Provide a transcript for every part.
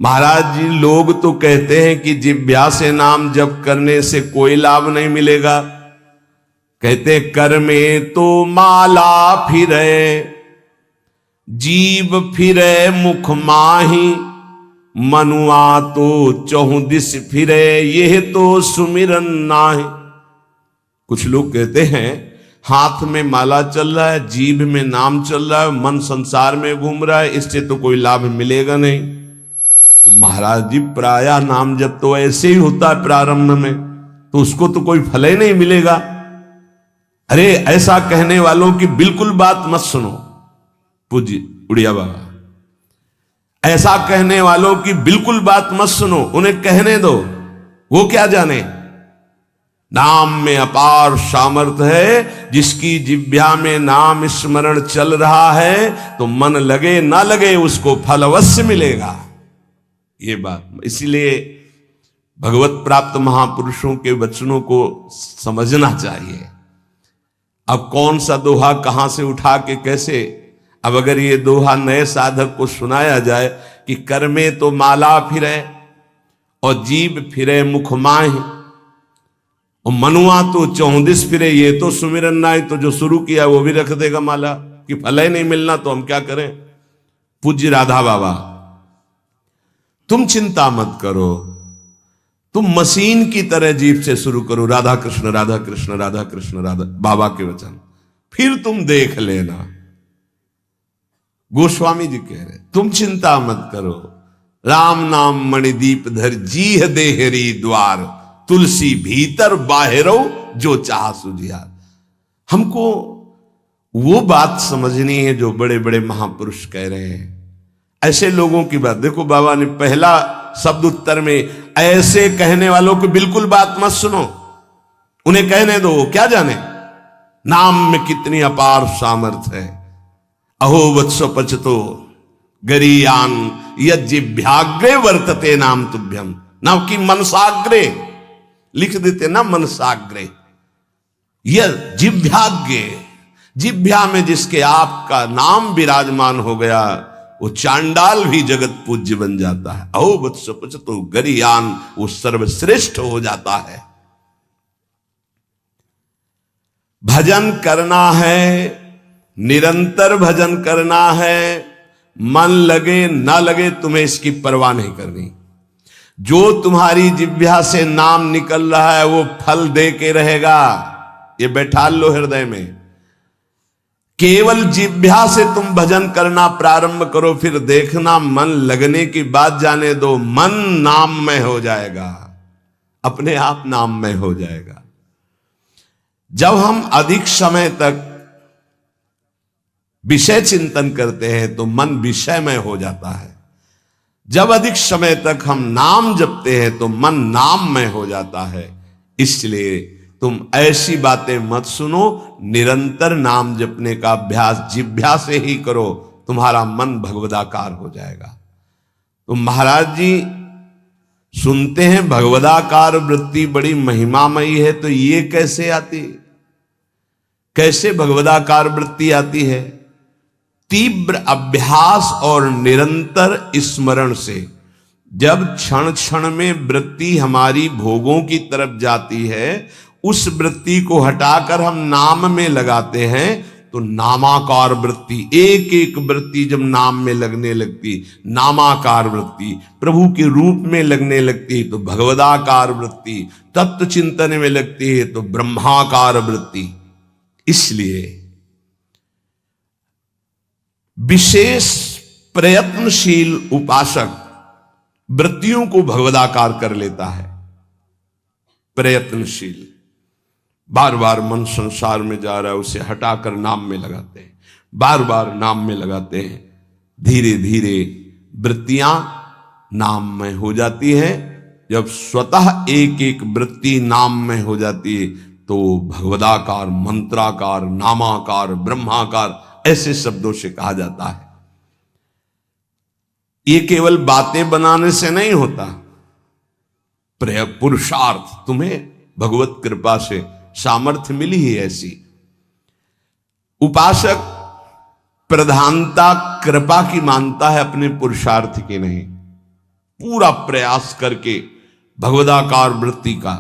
महाराज जी, लोग तो कहते हैं कि जिह्वा से नाम जप करने से कोई लाभ नहीं मिलेगा। कहते कर में तो माला फिरे, जीव फिरे मुख माही, मनुआ तो चहुं दिस फिरे, यह तो सुमिरन नाहि। कुछ लोग कहते हैं हाथ में माला चल रहा है, जीभ में नाम चल रहा है, मन संसार में घूम रहा है, इससे तो कोई लाभ मिलेगा नहीं। तो महाराज जी, प्रायः नाम जब तो ऐसे ही होता है प्रारंभ में, तो उसको तो कोई फल ही नहीं मिलेगा। अरे ऐसा कहने वालों की बिल्कुल बात मत सुनो पूज्य उड़िया बाबा, ऐसा कहने वालों की बिल्कुल बात मत सुनो, उन्हें कहने दो। वो क्या जाने, नाम में अपार सामर्थ्य है। जिसकी जिह्वा में नाम स्मरण चल रहा है तो मन लगे ना लगे उसको फल अवश्य मिलेगा। ये बात इसीलिए भगवत प्राप्त महापुरुषों के वचनों को समझना चाहिए। अब कौन सा दोहा कहां से उठा के कैसे, अब अगर ये दोहा नए साधक को सुनाया जाए कि कर में तो माला फिरे और जीभ फिरे मुख माहि और मनुआ तो चौंदिस फिरे, ये तो सुमिरन नाहि। तो जो शुरू किया वो भी रख देगा माला कि फल ही नहीं मिलना, तो हम क्या करें। पूज्य राधा बाबा, तुम चिंता मत करो, तुम मशीन की तरह जीभ से शुरू करो राधा कृष्ण राधा कृष्ण राधा कृष्ण राधा, बाबा के वचन, फिर तुम देख लेना। गोस्वामी जी कह रहे तुम चिंता मत करो, राम नाम मणिदीप धर जीह देहरी द्वार, तुलसी भीतर बाहरो जो चाह सुझियार। हमको वो बात समझनी है जो बड़े बड़े महापुरुष कह रहे हैं। ऐसे लोगों की बात देखो, बाबा ने पहला शब्द उत्तर में ऐसे कहने वालों की बिल्कुल बात मत सुनो, उन्हें कहने दो, क्या जाने नाम में कितनी अपार सामर्थ्य है। अहो वत्सो पचतो गरीयान यज्जिभ्याग्रे वर्तते नाम तुभ्यम, ना कि मनसाग्रे लिख देते ना, मनसाग्रे यह जिभ्याग्रे, जिभ्या में जिसके आपका नाम विराजमान हो गया वो चांडाल भी जगत पूज्य बन जाता है। अहो वत्सो पचतो गरीयान, वो सर्वश्रेष्ठ हो जाता है। भजन करना है, निरंतर भजन करना है, मन लगे ना लगे तुम्हें इसकी परवाह नहीं करनी। जो तुम्हारी जिह्वा से नाम निकल रहा है वो फल दे के रहेगा, ये बैठा लो हृदय में। केवल जिह्वा से तुम भजन करना प्रारंभ करो, फिर देखना मन लगने की बात जाने दो, मन नाममय हो जाएगा, अपने आप नाममय हो जाएगा। जब हम अधिक समय तक विषय चिंतन करते हैं तो मन विषयमय हो जाता है। जब अधिक समय तक हम नाम जपते हैं तो मन नाममय हो जाता है। इसलिए तुम ऐसी बातें मत सुनो, निरंतर नाम जपने का अभ्यास जिह्वा से ही करो, तुम्हारा मन भगवदाकार हो जाएगा। तो महाराज जी सुनते हैं भगवदाकार वृत्ति बड़ी महिमामयी है, तो ये कैसे आती, कैसे भगवदाकार वृत्ति आती है। तीव्र अभ्यास और निरंतर स्मरण से जब क्षण क्षण में वृत्ति हमारी भोगों की तरफ जाती है, उस वृत्ति को हटाकर हम नाम में लगाते हैं तो नामाकार वृत्ति, एक एक वृत्ति जब नाम में लगने लगती, नामाकार वृत्ति प्रभु के रूप में लगने लगती तो भगवदाकार वृत्ति, तत्व चिंतन में लगती है तो ब्रह्माकार वृत्ति। इसलिए विशेष प्रयत्नशील उपासक वृत्तियों को भगवदाकार कर लेता है। प्रयत्नशील, बार बार मन संसार में जा रहा है, उसे हटाकर नाम में लगाते हैं, बार बार नाम में लगाते हैं, धीरे धीरे वृत्तियां नाम में हो जाती है। जब स्वतः एक एक वृत्ति नाम में हो जाती है तो भगवदाकार, मंत्राकार, नामाकार, ब्रह्माकार ऐसे शब्दों से कहा जाता है। ये केवल बातें बनाने से नहीं होता, पुरुषार्थ, तुम्हें भगवत कृपा से सामर्थ्य मिली ही ऐसी। उपासक प्रधानता कृपा की मानता है, अपने पुरुषार्थ की नहीं। पूरा प्रयास करके भगवदाकार वृत्ति का,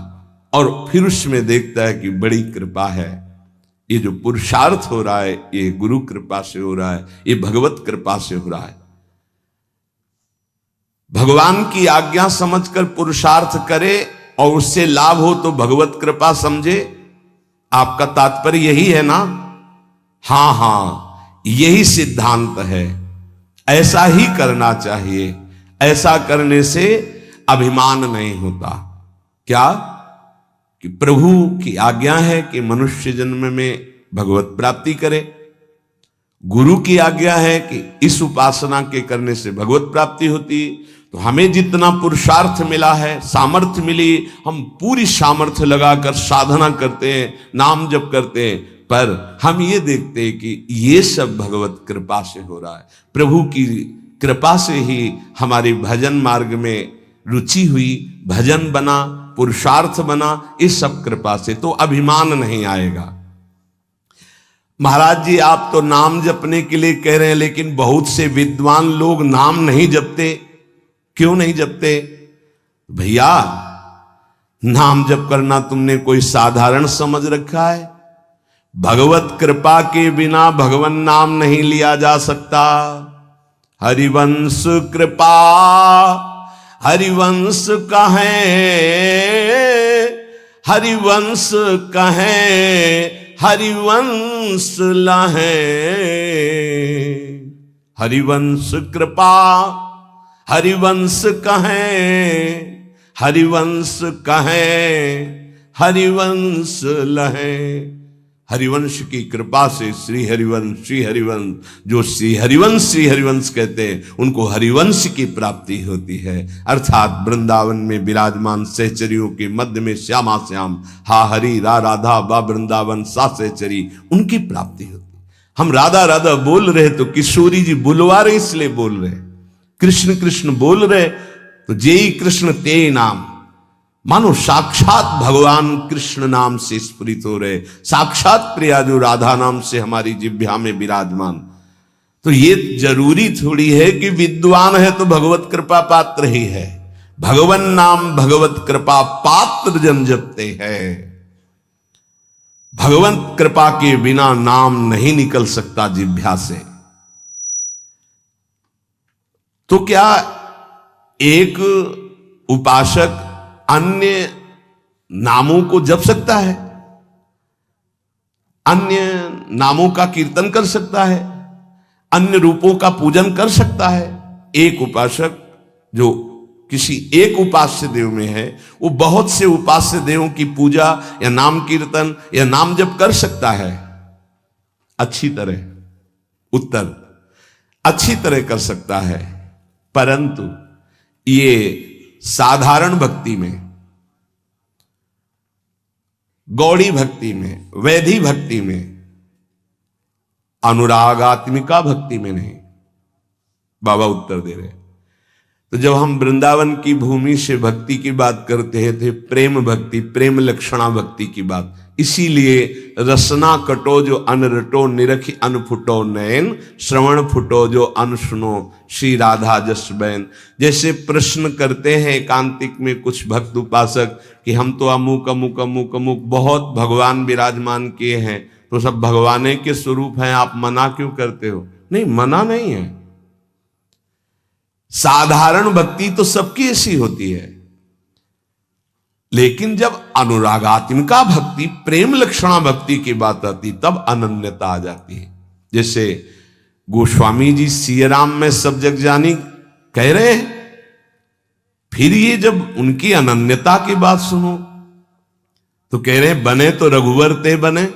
और फिर उसमें देखता है कि बड़ी कृपा है, ये जो पुरुषार्थ हो रहा है ये गुरु कृपा से हो रहा है, ये भगवत कृपा से हो रहा है। भगवान की आज्ञा समझकर पुरुषार्थ करे और उससे लाभ हो तो भगवत कृपा समझे। आपका तात्पर्य यही है ना? हां हां, यही सिद्धांत है। ऐसा ही करना चाहिए। ऐसा करने से अभिमान नहीं होता। क्या? कि प्रभु की आज्ञा है कि मनुष्य जन्म में भगवत प्राप्ति करे, गुरु की आज्ञा है कि इस उपासना के करने से भगवत प्राप्ति होती। तो हमें जितना पुरुषार्थ मिला है, सामर्थ्य मिली, हम पूरी सामर्थ्य लगाकर साधना करते हैं, नाम जप करते हैं, पर हम ये देखते हैं कि ये सब भगवत कृपा से हो रहा है। प्रभु की कृपा से ही हमारी भजन मार्ग में रुचि हुई, भजन बना, पुरुषार्थ बना, इस सब कृपा से। तो अभिमान नहीं आएगा। महाराज जी आप तो नाम जपने के लिए कह रहे हैं, लेकिन बहुत से विद्वान लोग नाम नहीं जपते। क्यों नहीं जपते? भैया नाम जप करना तुमने कोई साधारण समझ रखा है? भगवत कृपा के बिना भगवान नाम नहीं लिया जा सकता। हरिवंश कृपा हरिवंश कहें, हरिवंश कहें, हरिवंश लहें। हरिवंश कृपा हरिवंश कहें, हरिवंश कहें, हरिवंश लहें। हरिवंश की कृपा से श्री हरिवंश जो श्री हरिवंश कहते हैं, उनको हरिवंश की प्राप्ति होती है। अर्थात वृंदावन में विराजमान सहचरियों के मध्य में श्यामा श्याम हा हरि रा राधा बा वृंदावन सा सहचरी, उनकी प्राप्ति होती। हम राधा राधा बोल रहे तो किशोरी जी बुलवा रहे इसलिए बोल रहे, कृष्ण कृष्ण बोल रहे तो जेई कृष्ण ते नाम, मानो साक्षात भगवान कृष्ण नाम से स्फुरित हो रहे, साक्षात प्रिया जो राधा नाम से हमारी जिह्वा में विराजमान। तो ये जरूरी थोड़ी है कि विद्वान है तो भगवत कृपा पात्र ही है। भगवन नाम भगवत कृपा पात्र जन जपते हैं। भगवत कृपा के बिना नाम नहीं निकल सकता जिह्वा से। तो क्या एक उपासक अन्य नामों को जप सकता है? अन्य नामों का कीर्तन कर सकता है? अन्य रूपों का पूजन कर सकता है? एक उपासक जो किसी एक उपास्य देव में है, वो बहुत से उपास्य देवों की पूजा या नाम कीर्तन या नाम जप कर सकता है। अच्छी तरह, उत्तर अच्छी तरह कर सकता है, परंतु ये साधारण भक्ति में, गौड़ी भक्ति में, वैधि भक्ति में, अनुरागात्मिका भक्ति में नहीं। बाबा उत्तर दे रहे। तो जब हम वृंदावन की भूमि से भक्ति की बात करते हैं थे प्रेम भक्ति, प्रेम लक्षणा भक्ति की बात, इसीलिए रसना कटो जो अन रटो, निरखी अन फुटो नयन, श्रवण फुटो जो अन सुनो, श्री राधा जस बैन। जैसे प्रश्न करते हैं एकांतिक में कुछ भक्त उपासक कि हम तो अमुक अमुक अमुक अमुक बहुत भगवान विराजमान किए हैं, तो सब भगवान के स्वरूप हैं, आप मना क्यों करते हो? नहीं, मना नहीं है। साधारण भक्ति तो सबकी ऐसी होती है, लेकिन जब अनुरागात्मिका भक्ति, प्रेम लक्षणा भक्ति की बात आती तब अनन्यता आ जाती है। जैसे गोस्वामी जी सियाराम में सब जग जानी कह रहे हैं, फिर ये जब उनकी अनन्यता की बात सुनो तो कह रहे हैं बने तो रघुवर ते बने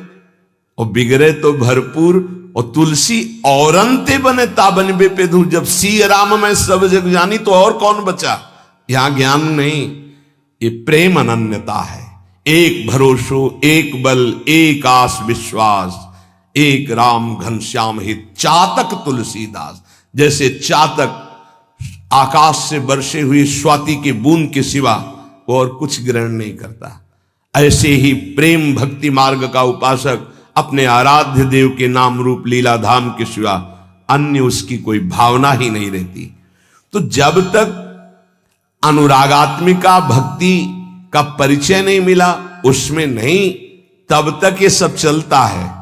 और बिगड़े तो भरपूर, और तुलसी औरंते बने ताबन पे धूल। जब सियाराम में सब जग जानी तो और कौन बचा? यहां ज्ञान नहीं, ये प्रेम अनन्यता है। एक भरोसो, एक बल, एक आस विश्वास, एक राम घनश्याम हित, चातक तुलसीदास। जैसे चातक आकाश से बरसे हुई स्वाति की बूंद के सिवा और कुछ ग्रहण नहीं करता, ऐसे ही प्रेम भक्ति मार्ग का उपासक अपने आराध्य देव के नाम रूप लीला धाम के सिवा अन्य उसकी कोई भावना ही नहीं रहती। तो जब तक अनुरागात्मिका भक्ति का परिचय नहीं मिला, उसमें नहीं, तब तक ये सब चलता है।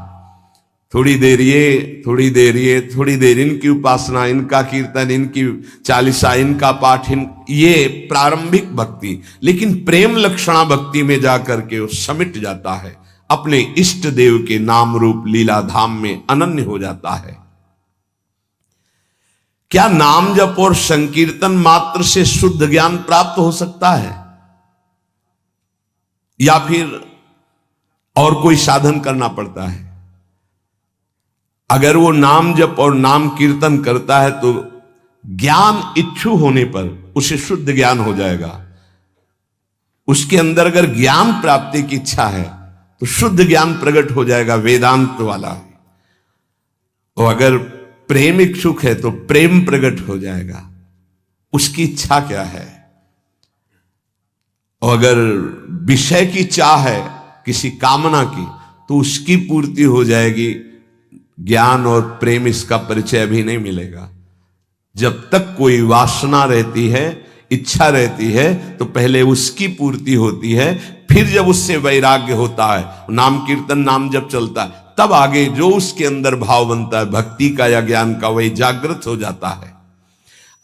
थोड़ी देर ये, थोड़ी देर ये, थोड़ी देर इनकी उपासना, इनका कीर्तन, इनकी चालीसा, इनका पाठ, ये प्रारंभिक भक्ति। लेकिन प्रेम लक्षणा भक्ति में जाकर के वो समिट जाता है, अपने इष्ट देव के नाम रूप लीला धाम में अनन्य हो जाता है। क्या नाम जप और संकीर्तन मात्र से शुद्ध ज्ञान प्राप्त हो सकता है, या फिर और कोई साधन करना पड़ता है? अगर वो नाम जप और नाम कीर्तन करता है तो ज्ञान इच्छु होने पर उसे शुद्ध ज्ञान हो जाएगा। उसके अंदर अगर ज्ञान प्राप्ति की इच्छा है तो शुद्ध ज्ञान प्रकट हो जाएगा, वेदांत वाला। और अगर प्रेम इच्छुक है तो प्रेम प्रकट हो जाएगा, उसकी इच्छा क्या है। और अगर विषय की चाह है किसी कामना की तो उसकी पूर्ति हो जाएगी। ज्ञान और प्रेम इसका परिचय अभी नहीं मिलेगा। जब तक कोई वासना रहती है, इच्छा रहती है, तो पहले उसकी पूर्ति होती है, फिर जब उससे वैराग्य होता है, नाम कीर्तन नाम जब चलता है, तब आगे जो उसके अंदर भाव बनता है भक्ति का या ज्ञान का, वही जागृत हो जाता है।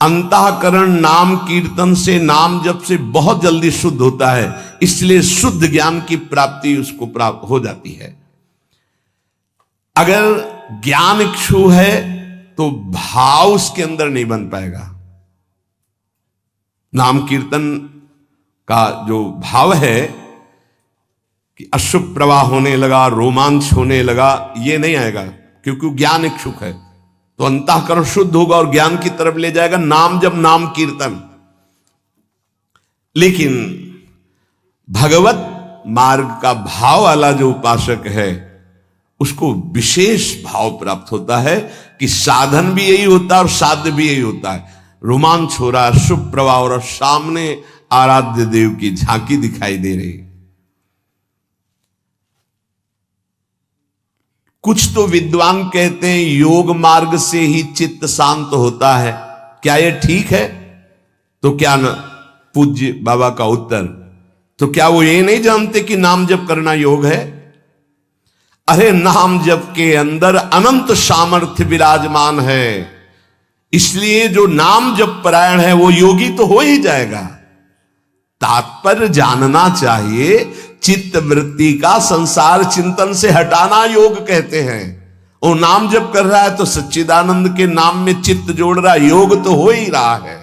अंतःकरण नाम कीर्तन से, नाम जप से बहुत जल्दी शुद्ध होता है, इसलिए शुद्ध ज्ञान की प्राप्ति उसको प्राप्त हो जाती है। अगर ज्ञान इच्छु है तो भाव उसके अंदर नहीं बन पाएगा। नाम कीर्तन का जो भाव है कि अशुभ प्रवाह होने लगा, रोमांच होने लगा, ये नहीं आएगा, क्योंकि ज्ञान इच्छुक है। तो अंतःकरण शुद्ध होगा और ज्ञान की तरफ ले जाएगा नाम जब नाम कीर्तन। लेकिन भगवत मार्ग का भाव वाला जो उपासक है उसको विशेष भाव प्राप्त होता है कि साधन भी यही होता है और साध्य भी यही होता है। रोमांच हो रहा है, शुभ प्रवाह हो रहा, सामने आराध्य देव की झांकी दिखाई दे रही। कुछ तो विद्वान कहते हैं योग मार्ग से ही चित्त शांत होता है। क्या यह ठीक है? तो क्या न पूज्य बाबा का उत्तर, तो क्या वो ये नहीं जानते कि नाम जप करना योग है? अरे नाम जप के अंदर अनंत सामर्थ्य विराजमान है, इसलिए जो नाम जप परायण है वो योगी तो हो ही जाएगा। तात्पर्य जानना चाहिए, चित्त वृत्ति का संसार चिंतन से हटाना योग कहते हैं। वो नाम जप कर रहा है तो सच्चिदानंद के नाम में चित्त जोड़ रहा है, योग तो हो ही रहा है।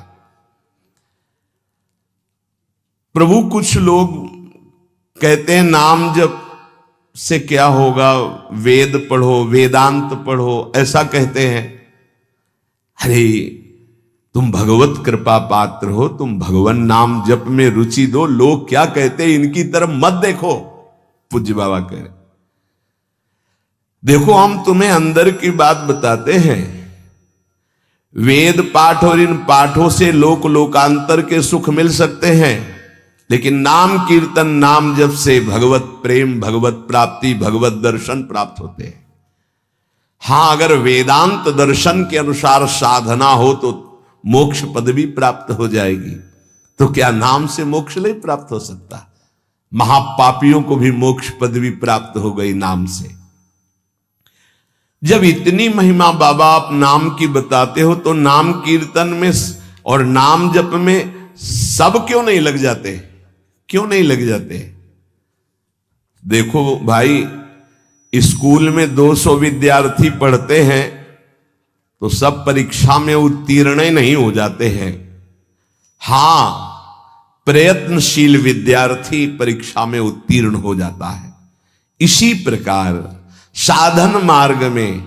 प्रभु कुछ लोग कहते हैं नाम जप से क्या होगा, वेद पढ़ो, वेदांत पढ़ो, ऐसा कहते हैं। अरे तुम भगवत कृपा पात्र हो, तुम भगवान नाम जप में रुचि दो। लोग क्या कहते हैं इनकी तरफ मत देखो। पूज्य बाबा कह रहे, देखो हम तुम्हें अंदर की बात बताते हैं। वेद पाठ और इन पाठों से लोक लोकांतर के सुख मिल सकते हैं, लेकिन नाम कीर्तन नाम जप से भगवत प्रेम, भगवत प्राप्ति, भगवत दर्शन प्राप्त होते हैं। हां, अगर वेदांत दर्शन के अनुसार साधना हो तो मोक्ष पदवी प्राप्त हो जाएगी। तो क्या नाम से मोक्ष नहीं प्राप्त हो सकता? महापापियों को भी मोक्ष पदवी प्राप्त हो गई नाम से। जब इतनी महिमा बाबा आप नाम की बताते हो तो नाम कीर्तन में और नाम जप में सब क्यों नहीं लग जाते? क्यों नहीं लग जाते? देखो भाई, स्कूल में 200 विद्यार्थी पढ़ते हैं तो सब परीक्षा में उत्तीर्ण नहीं हो जाते हैं। हां, प्रयत्नशील विद्यार्थी परीक्षा में उत्तीर्ण हो जाता है। इसी प्रकार साधन मार्ग में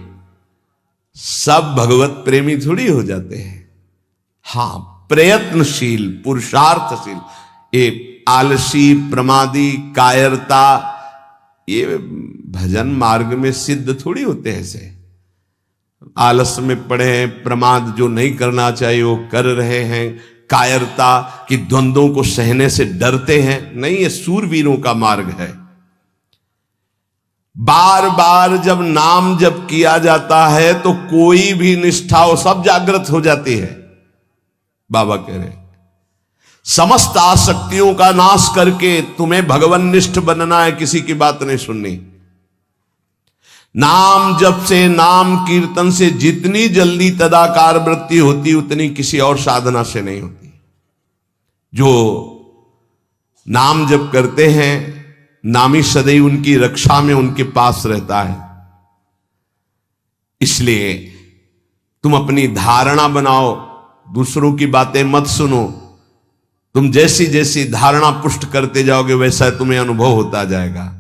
सब भगवत प्रेमी थोड़ी हो जाते हैं। हां, प्रयत्नशील, पुरुषार्थशील, ये आलसी, प्रमादी, कायरता, ये भजन मार्ग में सिद्ध थोड़ी होते हैं। ऐसे आलस में पड़े हैं, प्रमाद जो नहीं करना चाहिए वो कर रहे हैं, कायरता कि द्वंद्वों को सहने से डरते हैं। नहीं, ये सूरवीरों का मार्ग है। बार बार जब नाम जप किया जाता है तो कोई भी निष्ठा हो सब जागृत हो जाती है। बाबा कह रहे समस्त आसक्तियों का नाश करके तुम्हें भगवन्निष्ठ बनना है, किसी की बात नहीं सुननी। नाम जप से, नाम कीर्तन से जितनी जल्दी तदाकार वृत्ति होती उतनी किसी और साधना से नहीं होती। जो नाम जप करते हैं, नामी सदैव उनकी रक्षा में उनके पास रहता है। इसलिए तुम अपनी धारणा बनाओ, दूसरों की बातें मत सुनो। तुम जैसी जैसी धारणा पुष्ट करते जाओगे वैसा तुम्हें अनुभव होता जाएगा।